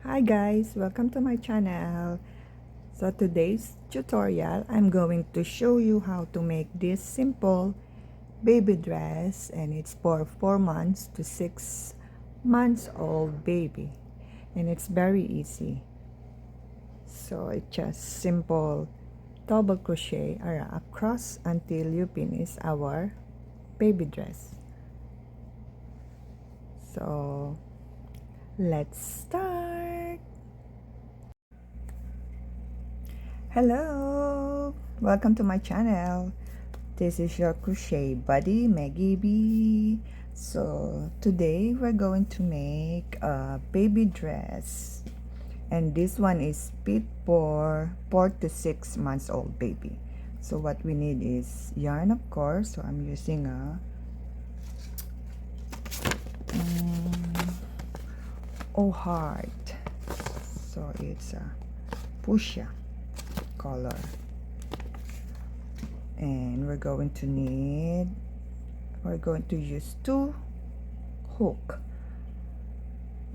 Hi guys, welcome to my channel. So today's tutorial, I'm going to show you how to make this simple baby dress, and it's for 4 months to 6 months old baby, and it's very easy. So it's just simple double crochet across until you finish our baby dress. So let's start. Hello, welcome to my channel. This is your crochet buddy Maggie B. So today we're going to make a baby dress, and this one is fit for 4 to 6 months old baby. So what we need is yarn, of course. So I'm using a heart. So it's a fuchsia color, and we're going to use 2 hook.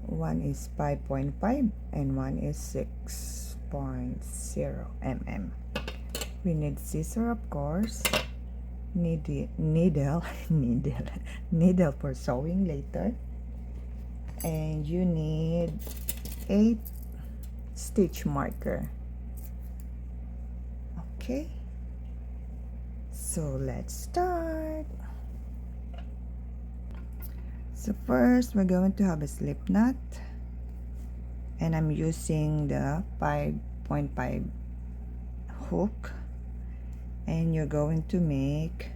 One is 5.5 and one is 6.0 mm. We need scissor, of course, needle for sewing later, and you need 8 stitch marker. Okay, so let's start. So first we're going to have a slip knot, and I'm using the 5.5 hook, and you're going to make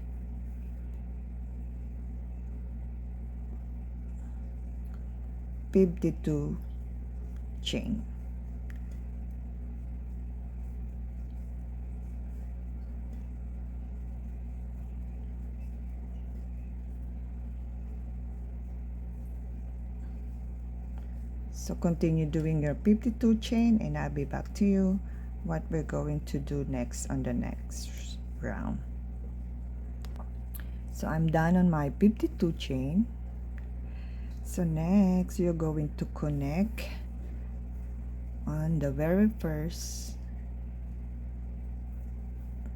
52 chain. So continue doing your 52 chain, and I'll be back to you what we're going to do next on the next round. So I'm done on my 52 chain. So next you're going to connect on the very first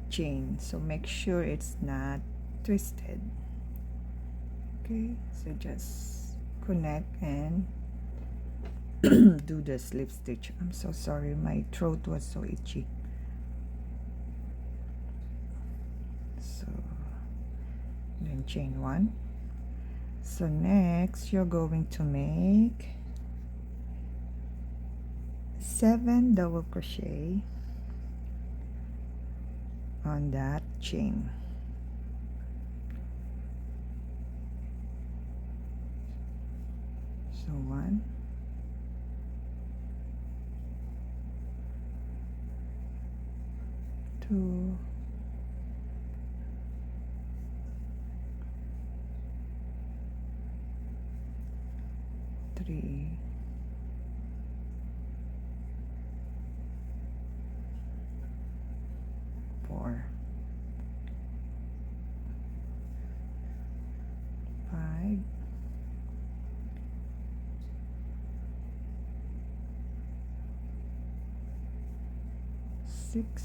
chain. So make sure it's not twisted. Okay, so just connect and do the slip stitch. I'm so sorry, my throat was so itchy. So then chain 1. So next you're going to make 7 double crochet on that chain. So 1, 2, 3, 4, 5, 6,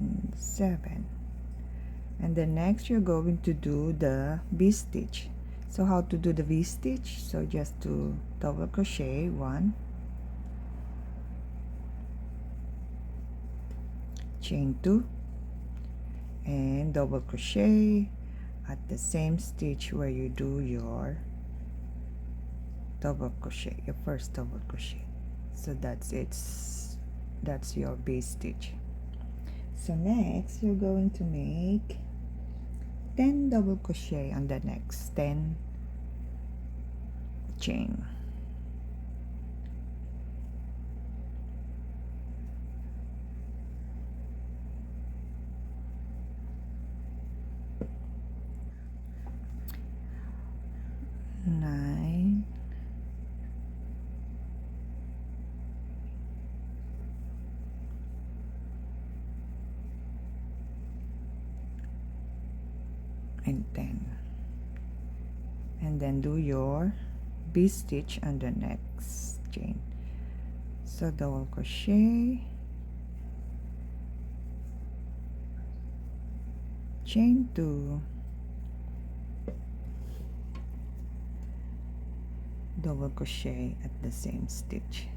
and 7. And then next you're going to do the V-stitch. So how to do the V-stitch? So just to double crochet 1, chain 2, and double crochet at the same stitch where you do your double crochet, your first double crochet. So that's your base stitch. So next you're going to make 10 double crochet on the next 10 chain. Nine, 10, and 10, and then do your V stitch on the next chain. So double crochet, chain 2, double crochet at the same stitch.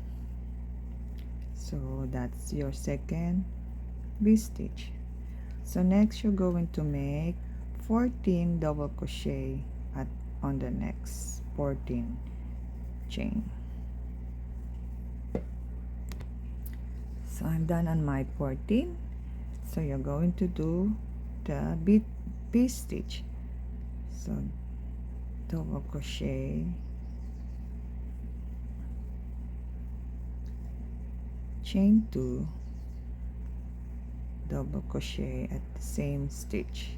So that's your second V stitch. So next you're going to make 14 double crochet on the next 14 chain. So I'm done on my 14. So you're going to do the V stitch. So double crochet, chain 2, double crochet at the same stitch,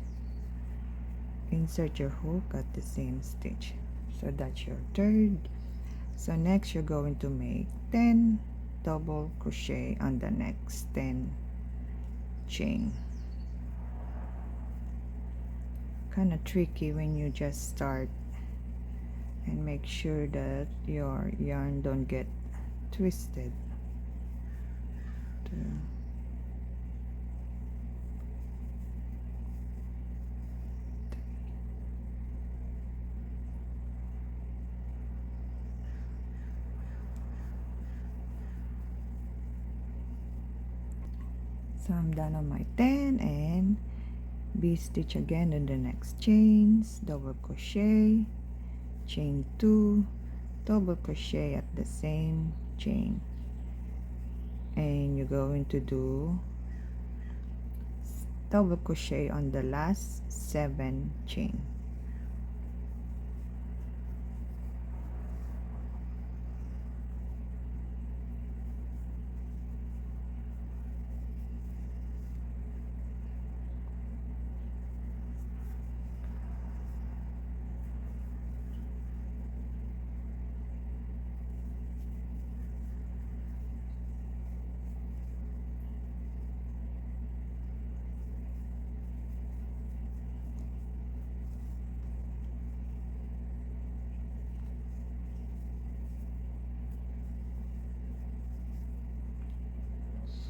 insert your hook at the same stitch. So that's your third. So next you're going to make 10 double crochet on the next 10 chain. Kind of tricky when you just start, and make sure that your yarn don't get twisted. So I'm done on my 10, and V stitch again in the next chains, double crochet, chain 2, double crochet at the same chain, and you're going to do double crochet on the last 7 chain.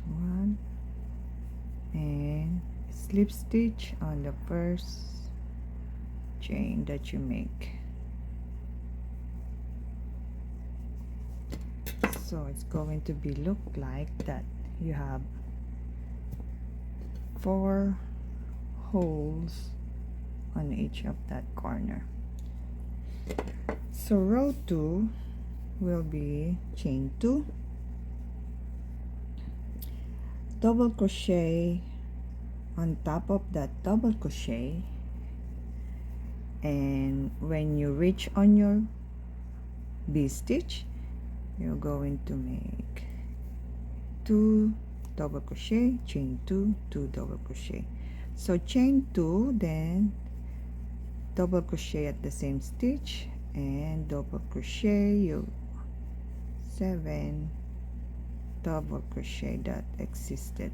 One, and slip stitch on the first chain that you make. So it's going to be look like that. You have 4 holes on each of that corner. So row 2 will be chain 2, double crochet on top of that double crochet, and when you reach on your V stitch, you're going to make 2 double crochet, chain 2, 2 double crochet. So chain 2, then double crochet at the same stitch, and double crochet your 7 double crochet that existed.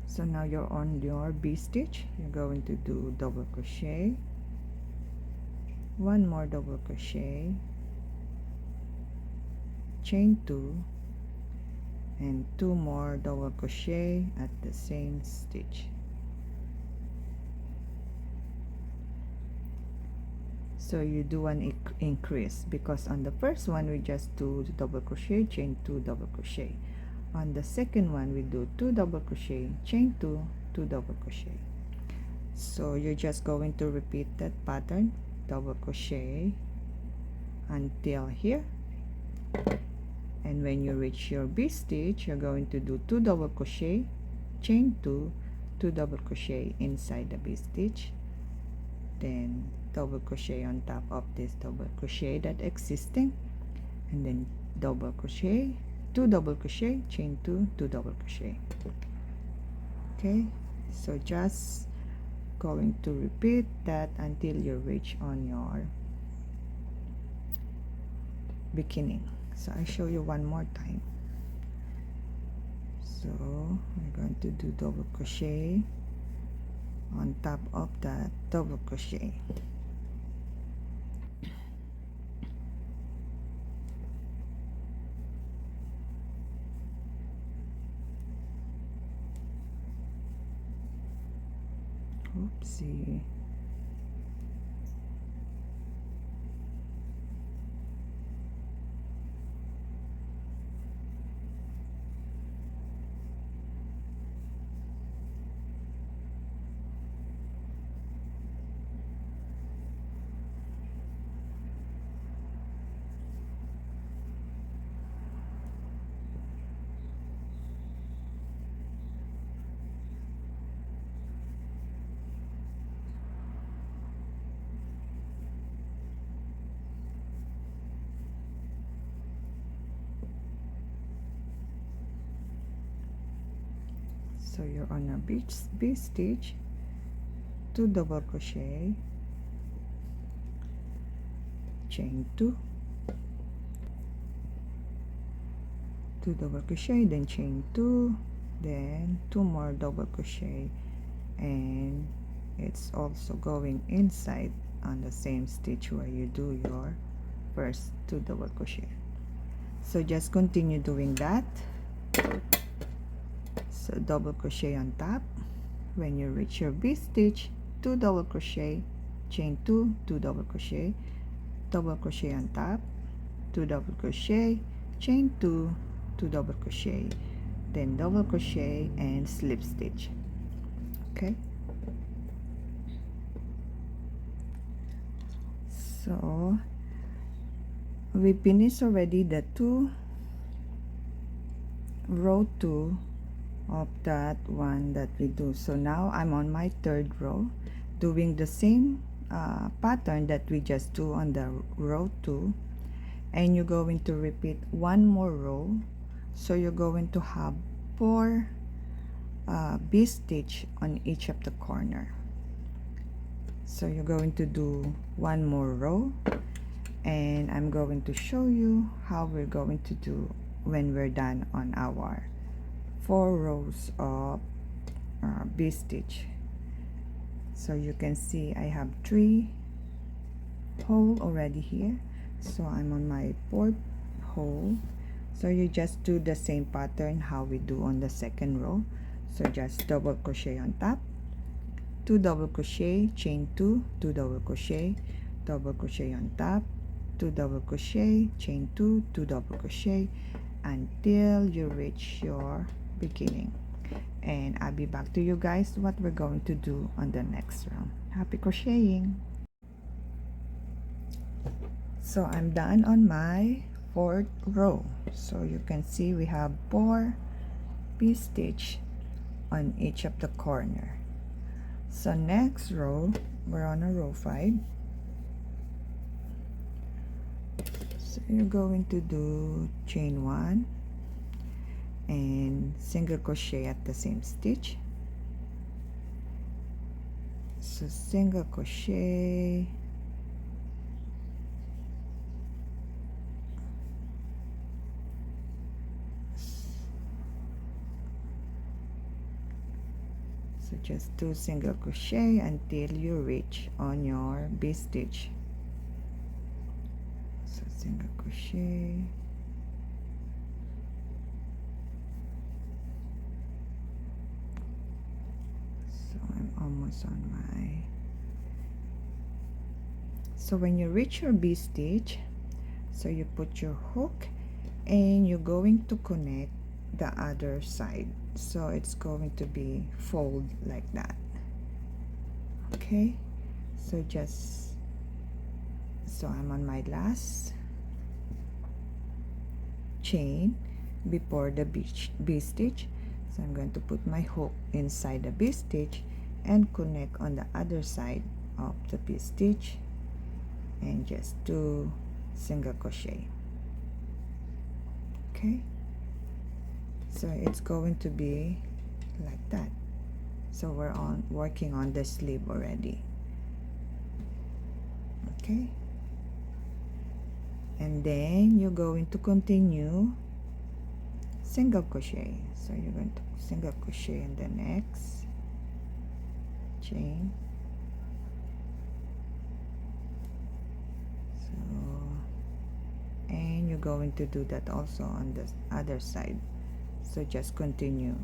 So now you're on your V stitch. You're going to do double crochet, 1 more double crochet, chain 2, and 2 more double crochet at the same stitch. So you do an increase, because on the first one we just do the double crochet, chain 2, double crochet. On the second one we do 2 double crochet, chain 2, 2 double crochet. So you're just going to repeat that pattern, double crochet until here, and when you reach your V stitch, you're going to do 2 double crochet, chain 2, 2 double crochet inside the V stitch, then double crochet on top of this double crochet that existing, and then double crochet, 2 double crochet, chain 2, 2 double crochet. Okay, so just going to repeat that until you reach on your beginning. So I show you one more time. So we're going to do double crochet on top of that double crochet. Oopsie. So you're on a B stitch, 2 double crochet, chain 2, 2 double crochet, then chain 2, then 2 more double crochet, and it's also going inside on the same stitch where you do your first 2 double crochet. So just continue doing that. So double crochet on top. When you reach your B stitch, 2 double crochet, chain 2, 2 double crochet on top, 2 double crochet, chain 2, 2 double crochet, then double crochet and slip stitch. Okay, so we finished already the row 2 of that one that we do. So now I'm on my 3rd row doing the same pattern that we just do on the row 2, and you're going to repeat one more row. So you're going to have 4 B stitch on each of the corner. So you're going to do one more row, and I'm going to show you how we're going to do when we're done on our 4 rows of B stitch. So you can see I have 3 hole already here, so I'm on my 4th hole. So you just do the same pattern how we do on the 2nd row. So just double crochet on top, 2 double crochet, chain 2, 2 double crochet on top, 2 double crochet, chain 2, 2 double crochet until you reach your beginning. And I'll be back to you guys what we're going to do on the next round. Happy crocheting! So I'm done on my 4th row. So you can see we have 4 B stitch on each of the corner. So next row, we're on a row 5. So you're going to do chain 1 and single crochet at the same stitch. So single crochet, so just do single crochet until you reach on your B stitch. So single crochet, so I'm almost on my, so when you reach your B stitch, so you put your hook and you're going to connect the other side, so it's going to be fold like that. Okay, so just, so I'm on my last chain before the B stitch, so I'm going to put my hook inside the B stitch and connect on the other side of the B stitch and just do single crochet. Okay, So it's going to be like that. So we're working on the sleeve already. Okay, and then you're going to continue single crochet. So you're going to single crochet in the next chain. So, and you're going to do that also on the other side. So just continue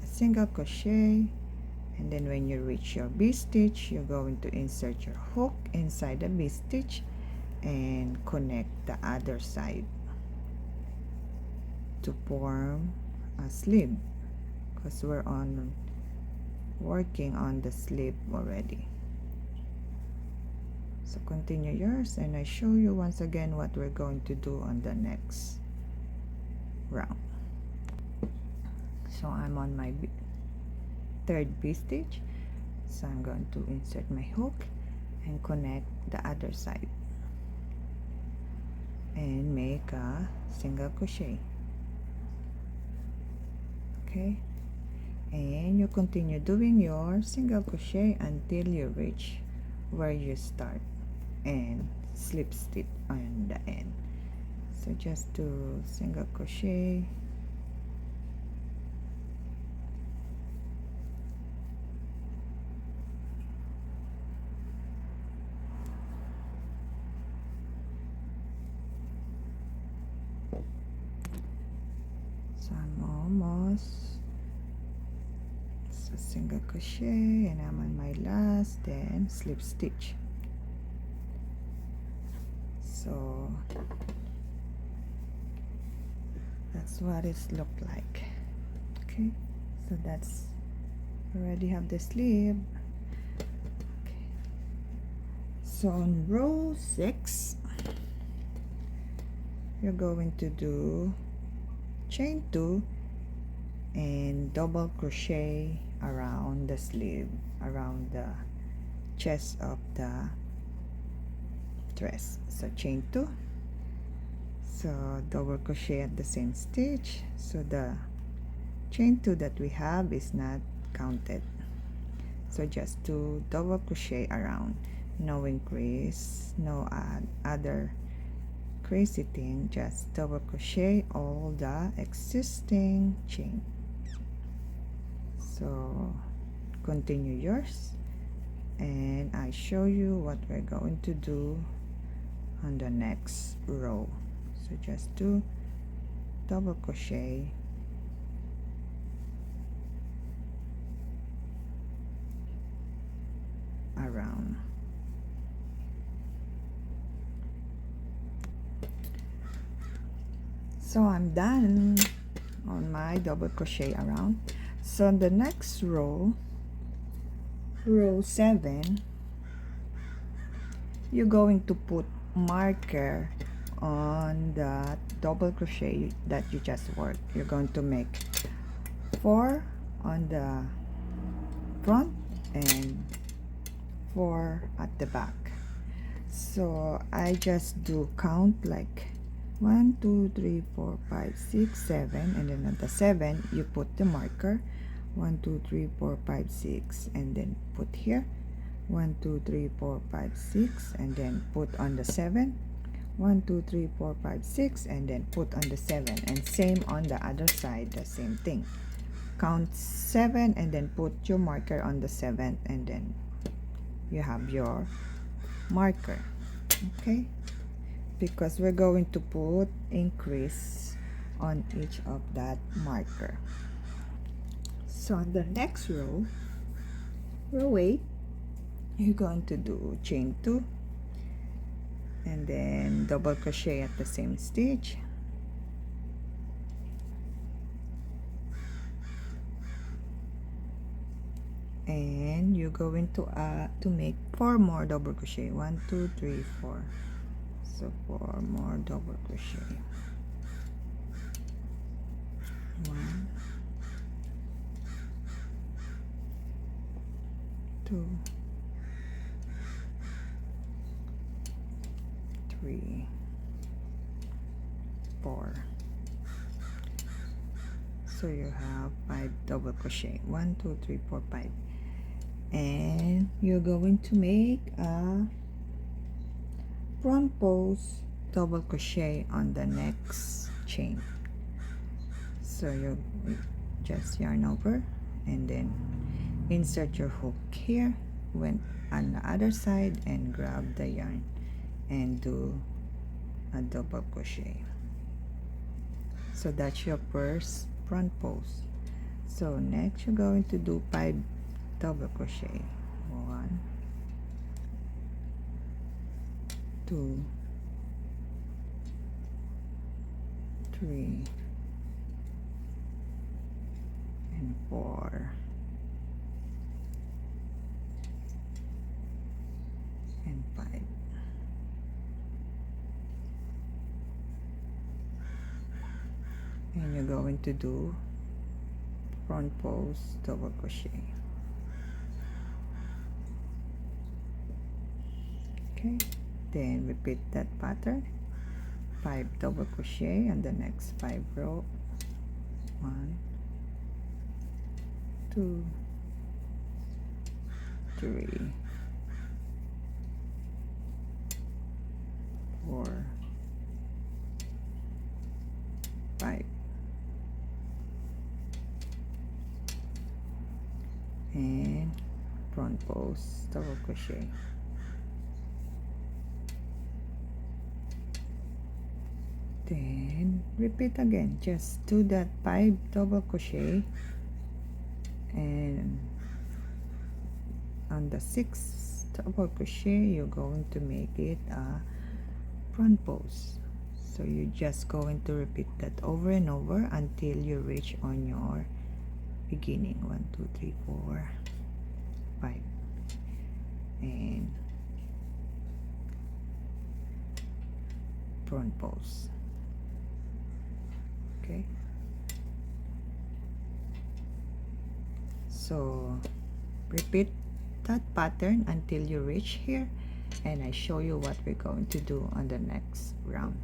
a single crochet, and then when you reach your V-stitch, you're going to insert your hook inside the V-stitch and connect the other side to form a sleeve, because we're working on the sleeve already. So continue yours, and I show you once again what we're going to do on the next round. So I'm on my third V-stitch, so I'm going to insert my hook and connect the other side and make a single crochet. Okay, and you continue doing your single crochet until you reach where you start and slip stitch on the end. So just do single crochet, so I'm almost, so single crochet, and I'm on my last, then slip stitch. So that's what it's looked like. Okay, so that's already have the sleeve. Okay. So on row 6, you're going to do chain 2 and double crochet around the sleeve, around the chest of the dress. So chain 2, so double crochet at the same stitch, so the chain 2 that we have is not counted. So just do double crochet around, no increase, no other crazy thing, just double crochet all the existing chain. So continue yours, and I show you what we're going to do on the next row. So just do double crochet around. So I'm done on my double crochet around. So the next row, row 7, you're going to put marker on the double crochet that you just worked. You're going to make 4 on the front and 4 at the back. So I just do count like 1 2 3 4 5 6 7, and then at the 7 you put the marker 1 2 3 4 5 6, and then put here 1 2 3 4 5 6, and then put on the 7 1 2 3 4 5 6, and then put on the 7, and same on the other side, the same thing. Count 7 and then put your marker on the 7th, and then you have your marker. Okay, because we're going to put increase on each of that marker. So on the next row, row 8, you're going to do chain 2 and then double crochet at the same stitch, and you're going to make 4 more double crochet. 1 2 3 4, so 4 more double crochet. 1 2 3 4 So you have 5 double crochet, 1 2 3 4 5, and you're going to make a front post double crochet on the next chain. So you just yarn over and then insert your hook here, went on the other side and grab the yarn and do a double crochet. So that's your first front post. So next you're going to do 5 double crochet. 1 2 3 and 4 and 5. And you're going to do front post double crochet. Okay, then repeat that pattern, 5 double crochet on the next 5 row. 1 2 3 4 5 and front post double crochet. Then repeat again, just do that 5 double crochet, and on the 6th double crochet you're going to make it a front post. So you're just going to repeat that over and over until you reach on your beginning. 1 2 3 4 5 and front post. Okay, so repeat that pattern until you reach here, and I show you what we're going to do on the next round.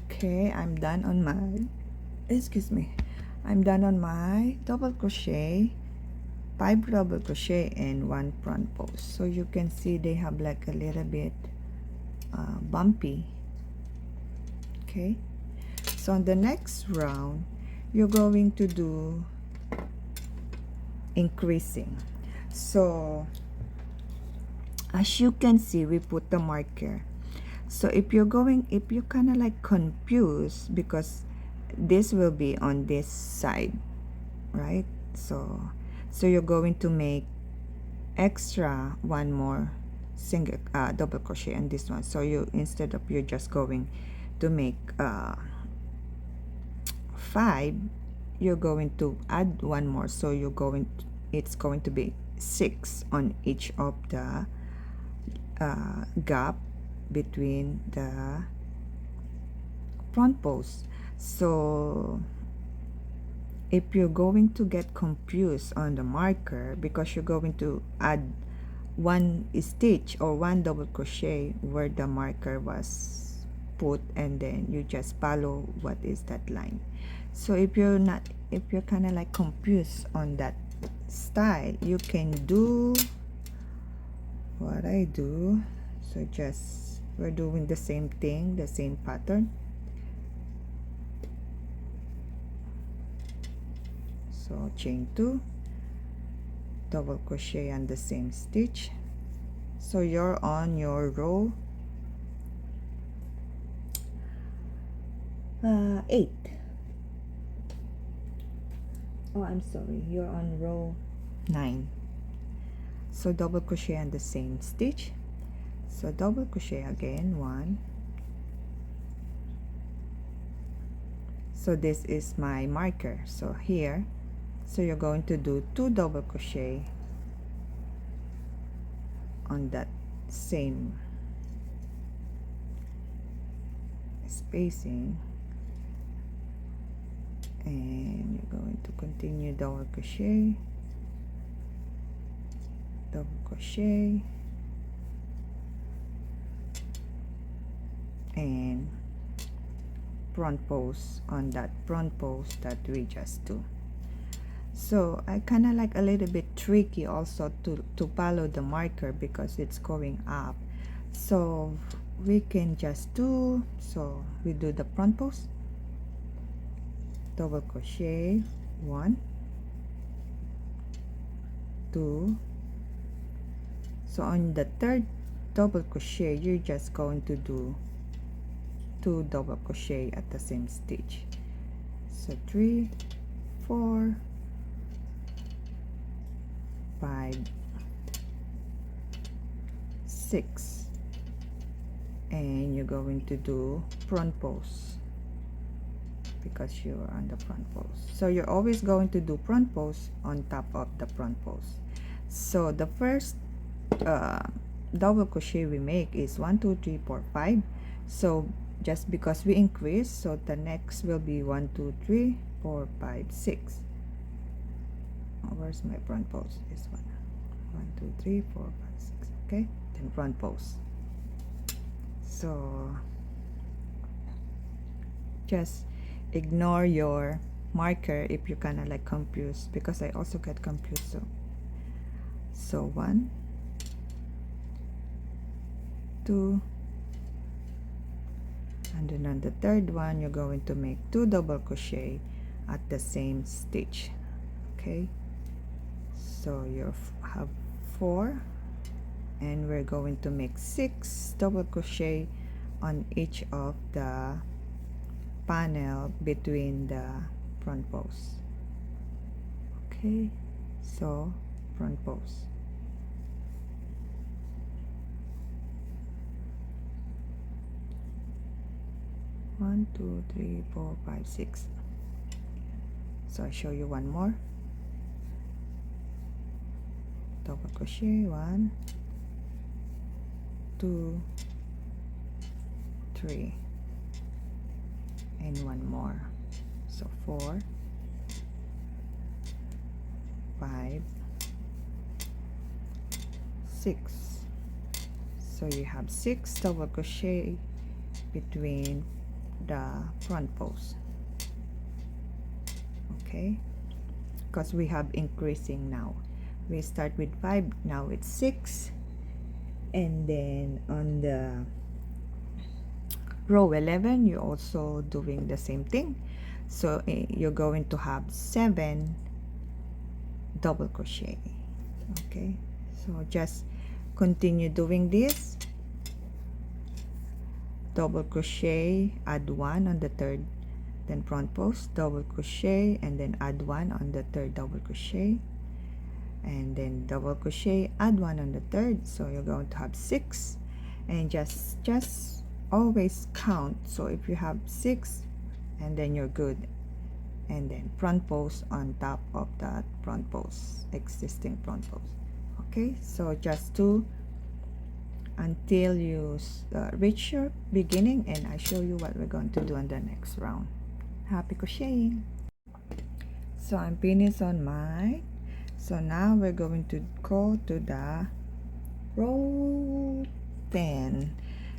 Okay, I'm done on my I'm done on my double crochet, 5 double crochet and 1 front post. So you can see they have like a little bit bumpy. Okay, so on the next round you're going to do increasing. So as you can see, we put the marker. So if you're kind of like confused, because this will be on this side, right? So you're going to make extra 1 more single double crochet on this one. So you, instead of you're just going to make 5, you're going to add 1 more. So it's going to be 6 on each of the gap between the front posts. So if you're going to get confused on the marker, because you're going to add 1 stitch or 1 double crochet where the marker was put, and then you just follow what is that line. So if you're kind of like confused on that style, you can do what I do. So just, we're doing the same thing, the same pattern. So chain 2, double crochet on the same stitch. So you're on your row 8. Oh, I'm sorry, you're on row 9. So double crochet on the same stitch. So double crochet again, 1. So this is my marker. So here, so you're going to do 2 double crochet on that same spacing, and you're going to continue double crochet, and front post on that front post that we just do. So I kind of like a little bit tricky also to follow the marker because it's going up. So we can just do, so we do the front post, double crochet, 1, 2. So on the third double crochet, you're just going to do 2 double crochet at the same stitch. So 3, 4, 5, 6, and you're going to do front post because you're on the front post. So you're always going to do front post on top of the front post. So the first double crochet we make is 1, 2, 3, 4, 5. So just because we increase, so the next will be 1, 2, 3, 4, 5, 6. Oh, where's my front post? This one. 1, 2, 3, 4, 5, 6. Okay, then front post. So just ignore your marker if you're kind of like confused, because I also get confused. So 1, 2, and then on the third one you're going to make 2 double crochet at the same stitch. Okay, so you have 4, and we're going to make 6 double crochet on each of the panel between the front posts. Okay, so front post, one, 2, 3, 4, 5, 6. So I show you one more double crochet, 1, 2, 3, and one more. So 4, 5, 6. So you have 6 double crochet between the front post. Okay, because we have increasing now. We start with 5, now it's 6, and then on the row 11 you're also doing the same thing. So you're going to have 7 double crochet. Okay, so just continue doing this. Double crochet, add 1 on the third, then front post, double crochet, and then add 1 on the third double crochet, and then double crochet, add 1 on the third. So you're going to have 6, and just always count. So if you have 6, and then you're good, and then front post on top of that front post, existing front post. Okay, so just do until you reach your beginning, and I show you what we're going to do on the next round. Happy crocheting. So I'm finished on mine. So now we're going to go to the row 10.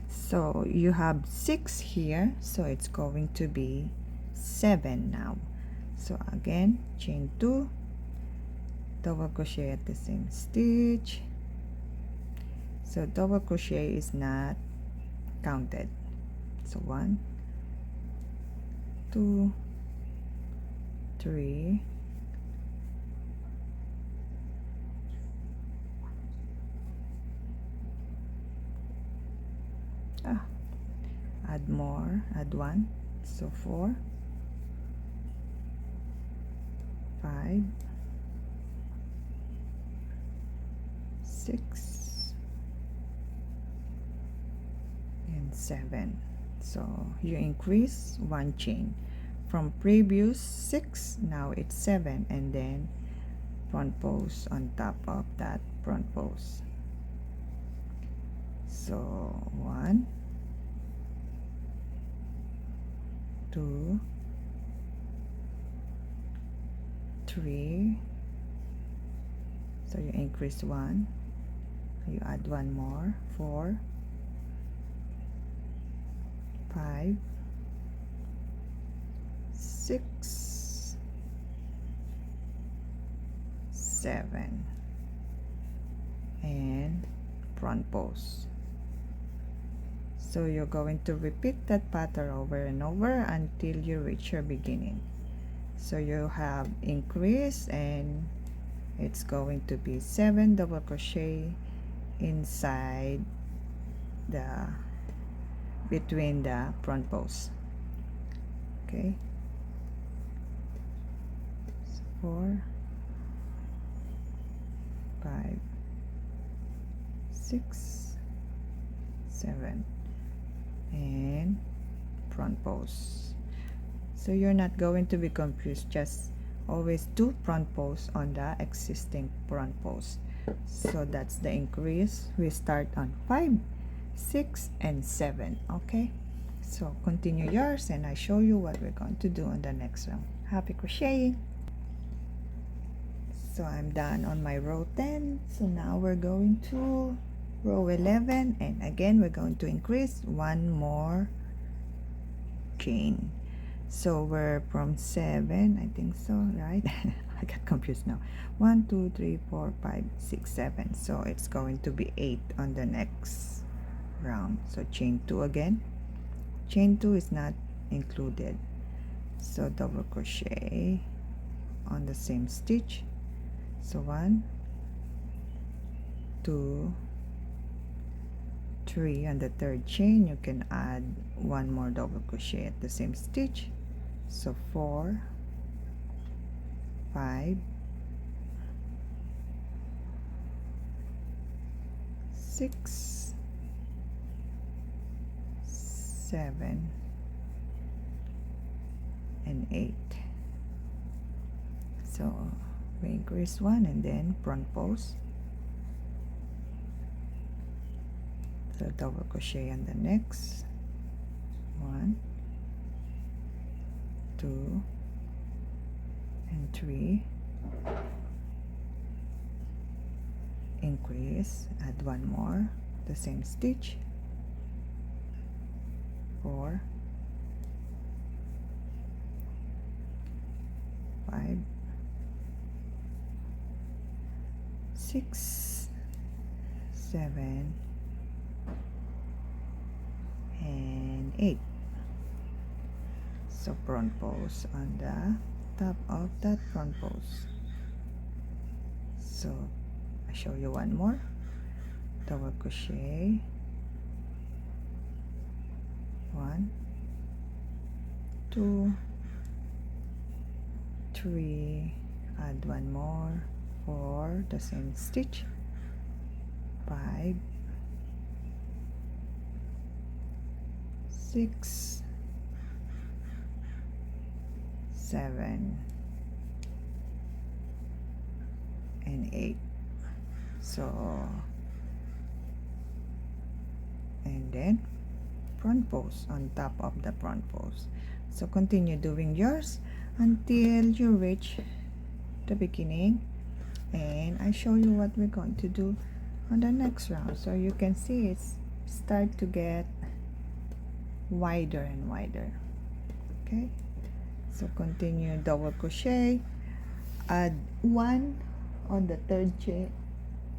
So you have 6 here, so it's going to be 7 now. So again, chain 2, double crochet at the same stitch. So double crochet is not counted. So 1, 2, 3, add more, add 1, so 4, 5, 6, and 7. So you increase 1 chain from previous 6, now it's 7, and then front post on top of that front post. So 1, 2, 3. So you increase 1, you add 1 more, 4, 5, 6, 7, and front pose. So you're going to repeat that pattern over and over until you reach your beginning. So you have increase, and it's going to be 7 double crochet inside the between the front pose. Okay, so 4, 5, 6, 7, and front pose. So you're not going to be confused, just always do front pose on the existing front pose. So that's the increase. We start on 5, 6, and 7. Okay, so continue yours, and I show you what we're going to do on the next round. Happy crocheting. So I'm done on my row 10. So now we're going to row 11, and again we're going to increase one more chain. So we're from 7, I think so, right? I got confused now. 1, 2, 3, 4, 5, 6, 7. So it's going to be 8 on the next round. So chain 2 again. Chain 2 is not included. So double crochet on the same stitch. So 1, 2, 3 on the third chain. You can add one more double crochet at the same stitch. So 4, 5, 6, 7, and 8. So we increase one and then front pose. So double crochet on the next 1, 2, and 3. Increase, add one more, the same stitch. 4, 5, 6, 7, and 8. So front pose on the top of that front pose. So I show you one more. Double crochet, 1, 2, 3, add one more, 4, the same stitch, 5, 6, 7, and 8. So and then front pose on top of the front pose. So continue doing yours until you reach the beginning, and I show you what we're going to do on the next round. So you can see it's start to get wider and wider. Okay, so continue double crochet, add 1 on the third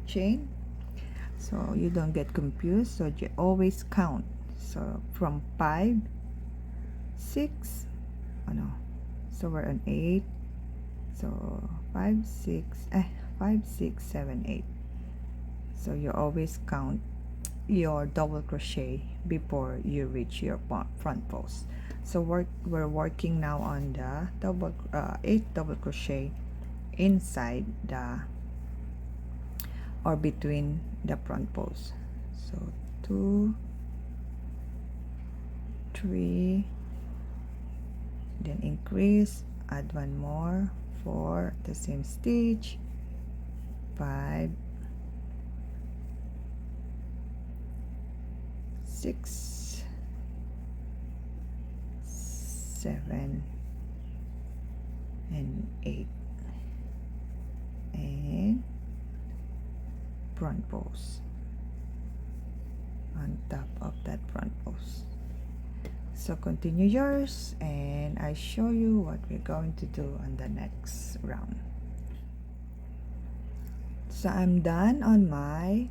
chain so you don't get confused. So you always count. So from 5, 6, oh no, so we're on 8. So 5, 6, 7, 8. So you always count your double crochet before you reach your front pose. So we're working now on the 8 double crochet inside the or between the front pose. So 2, 3, then increase, add one more, 4, the same stitch, 5, 6, 7, and 8, and front pose on top of that front pose. So continue yours, and I show you what we're going to do on the next round. So I'm done on my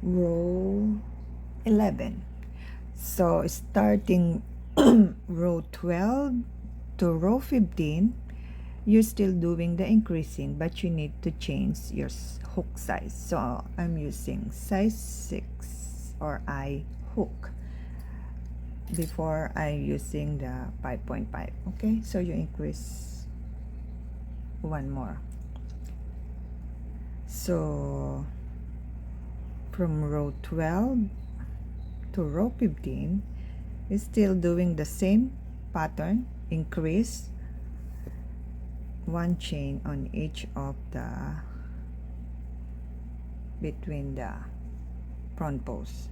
row 11. So starting row 12 to row 15, you're still doing the increasing, but you need to change your hook size. So I'm using size 6 or I hook before I'm using the 5.5. Okay, so you increase one more. So from row 12 to row 15 is still doing the same pattern, increase one chain on each of the between the front posts.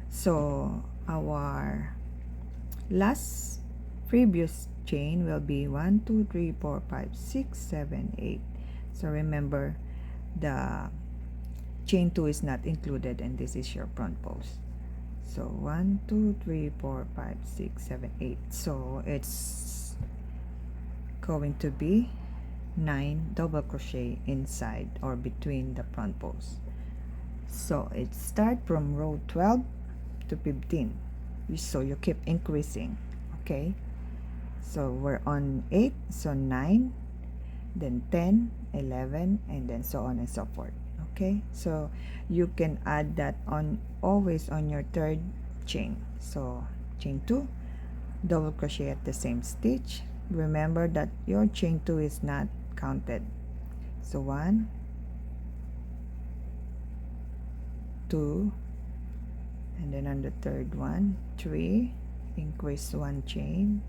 So our last previous chain will be 1 2 3 4 5 6 7 8. So remember, the chain 2 is not included, and this is your front post. So 1 2 3 4 5 6 7 8. So it's going to be 9 double crochet inside or between the front posts. So it start from row 12 to 15. So you keep increasing. Okay, so we're on 8, so 9, then 10, 11, and then so on and so forth. Okay, so you can add that on always on your third chain. So chain 2, double crochet at the same stitch. Remember that your chain 2 is not counted. So 1 2, and then on the third one 3, increase one chain,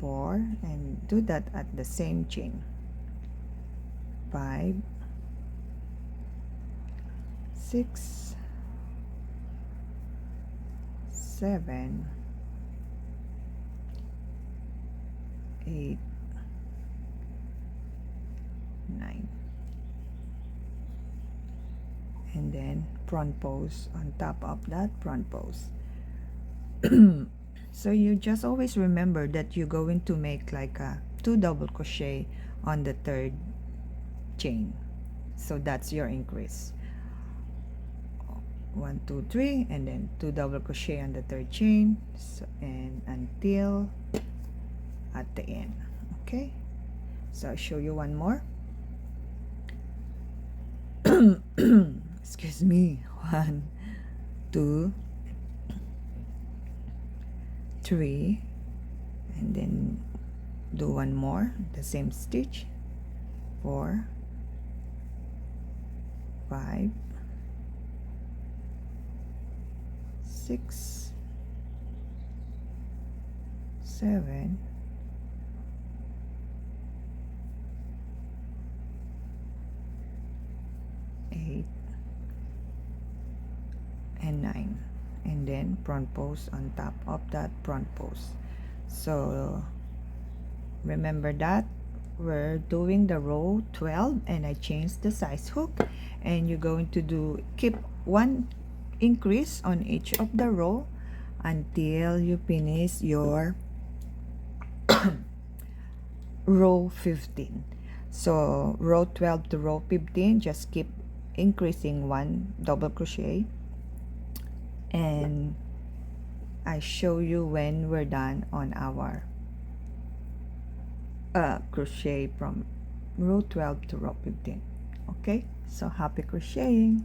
4, and do that at the same chain, 5 6 7 8 9, and then front post on top of that front post. So you just always remember that you're going to make like a 2 double crochet on the third chain. So that's your increase. 1 2 3, and then 2 double crochet on the third chain, so, and until at the end. Okay, so I'll show you one more. Excuse me. 1 2 3, and then do one more, the same stitch, 4 5 6 7 8 and 9, and then front post on top of that front post. So remember that we're doing the row 12, and I changed the size hook, and you're going to do keep one increase on each of the row until you finish your row 15. So row 12 to row 15, just keep increasing one double crochet, and I show you when we're done on our crochet from row 12 to row 15. Okay, so happy crocheting.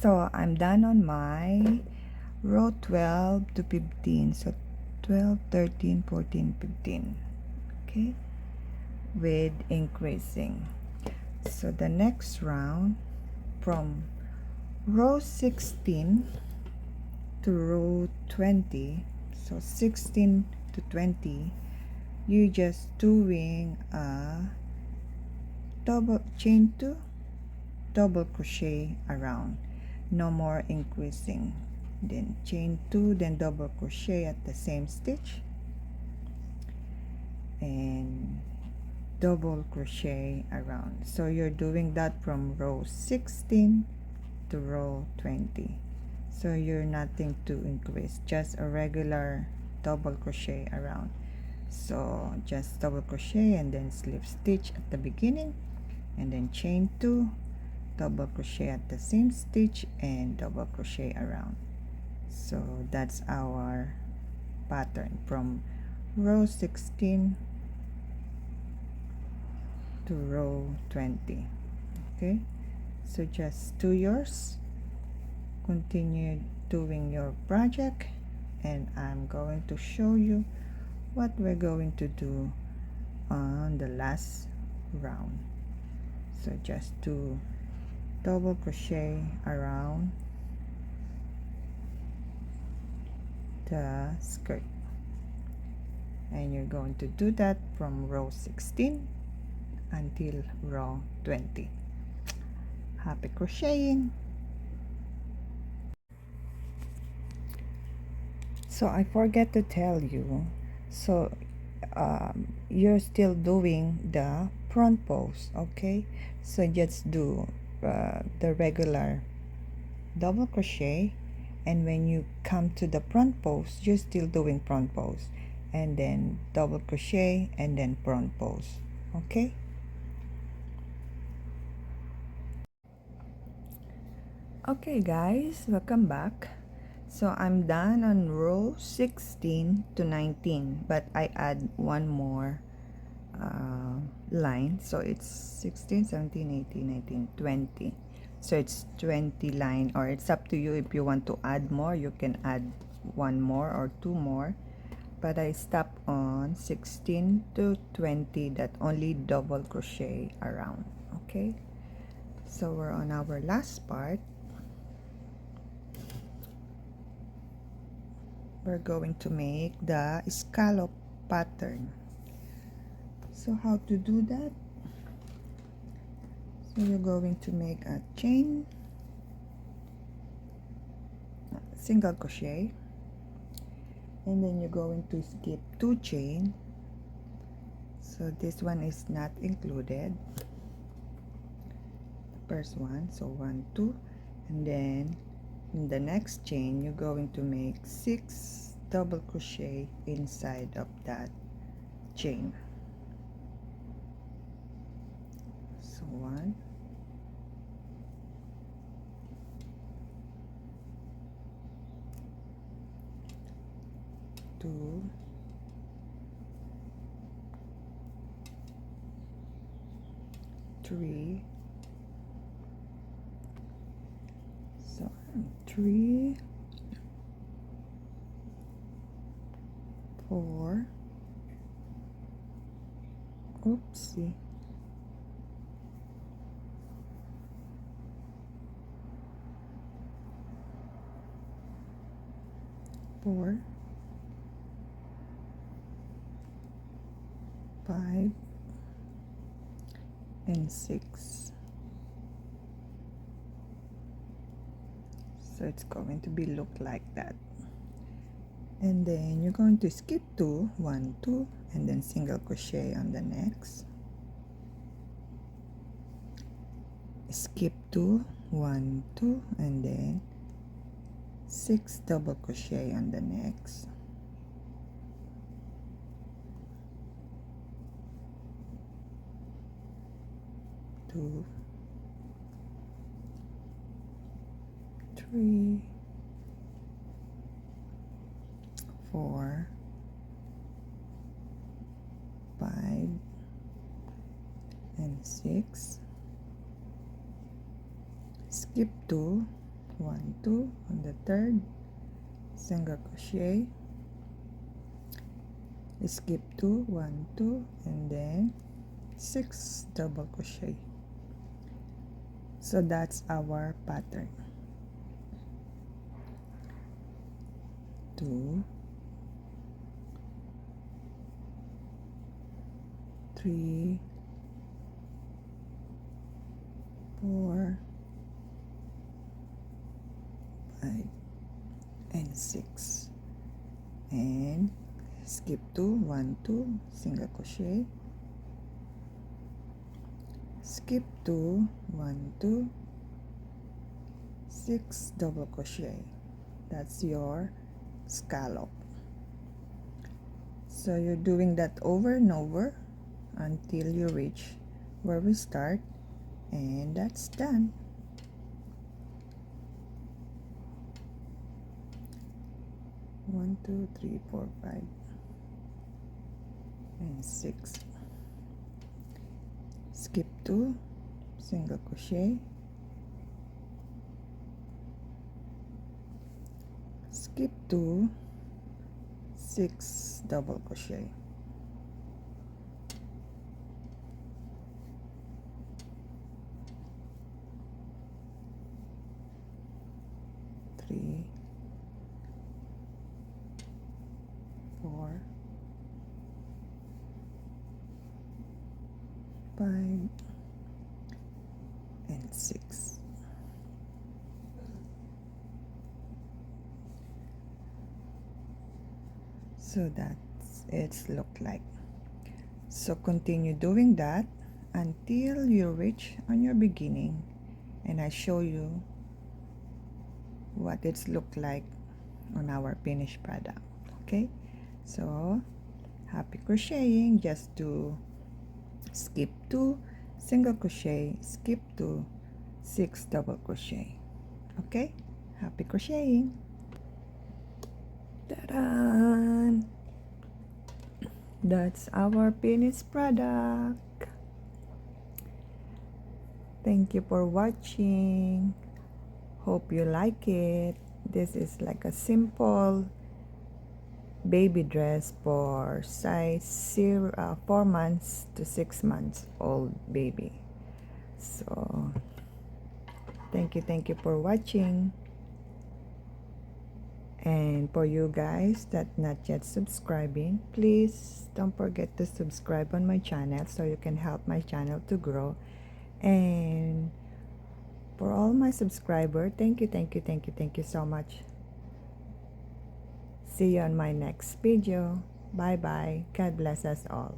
So I'm done on my row 12 to 15. So 12 13 14 15. Okay, with increasing. So the next round from row 16 to row 20, so 16 to 20, you just doing a double chain 2 double crochet around, no more increasing, then chain 2, then double crochet at the same stitch, and double crochet around. So you're doing that from row 16 to row 20. So you're nothing to increase, just a regular double crochet around. So just double crochet and then slip stitch at the beginning, and then chain 2, double crochet at the same stitch, and double crochet around. So that's our pattern from row 16 to row 20. Okay, so just do yours, continue doing your project, and I'm going to show you what we're going to do on the last round. So just do double crochet around the skirt, and you're going to do that from row 16 until row 20. Happy crocheting! So I forget to tell you, so you're still doing the front pose, okay? So just do the regular double crochet, and when you come to the front pose, you're still doing front pose, and then double crochet and then front pose, okay? Okay guys, welcome back. So I'm done on row 16 to 19, but I add one more line, so it's 16, 17, 18, 19, 20. So it's 20 line, or it's up to you. If you want to add more, you can add one more or two more, but I stop on 16 to 20 that only double crochet around. Okay, so we're on our last part. We're going to make the scallop pattern. So how to do that? So you're going to make a chain, single crochet, and then you're going to skip 2 chain. So this one is not included, the first one. So 1, 2, and then in the next chain you're going to make 6 double crochet inside of that chain. So 1, 2, 3, so 3, 4, oopsie, 4, 5, and 6. So it's going to be look like that, and then you're going to skip 2, 1, 2, and then single crochet on the next, skip 2, 1, 2, and then 6 double crochet on the next, 2, 3, 4, 5, and 6, skip 2, 1, 2 on the third, single crochet, skip 2, 1, 2, and then 6 double crochet. So that's our pattern. 2, 3, 4, 5, and 6, and skip 2, 1, 2, single crochet, skip 2, 1, 2, 6 double crochet. That's your scallop. So you're doing that over and over until you reach where we start, and that's done. One, two, three, four, 5, and 6. Skip 2, single crochet, skip 2, 6 double crochet, three, 4, 5, and 6. So that's it's look like. So continue doing that until you reach on your beginning, and I show you what it's look like on our finished product. Okay, so happy crocheting. Just do skip 2 single crochet, skip 2 6 double crochet. Okay, happy crocheting. Ta-da! That's our finished product. Thank you for watching. Hope you like it. This is like a simple baby dress for size 4 months to 6 months old baby. So thank you for watching. And for you guys that not yet subscribing, please don't forget to subscribe on my channel so you can help my channel to grow. And for all my subscribers, thank you so much. See you on my next video. Bye bye. God bless us all.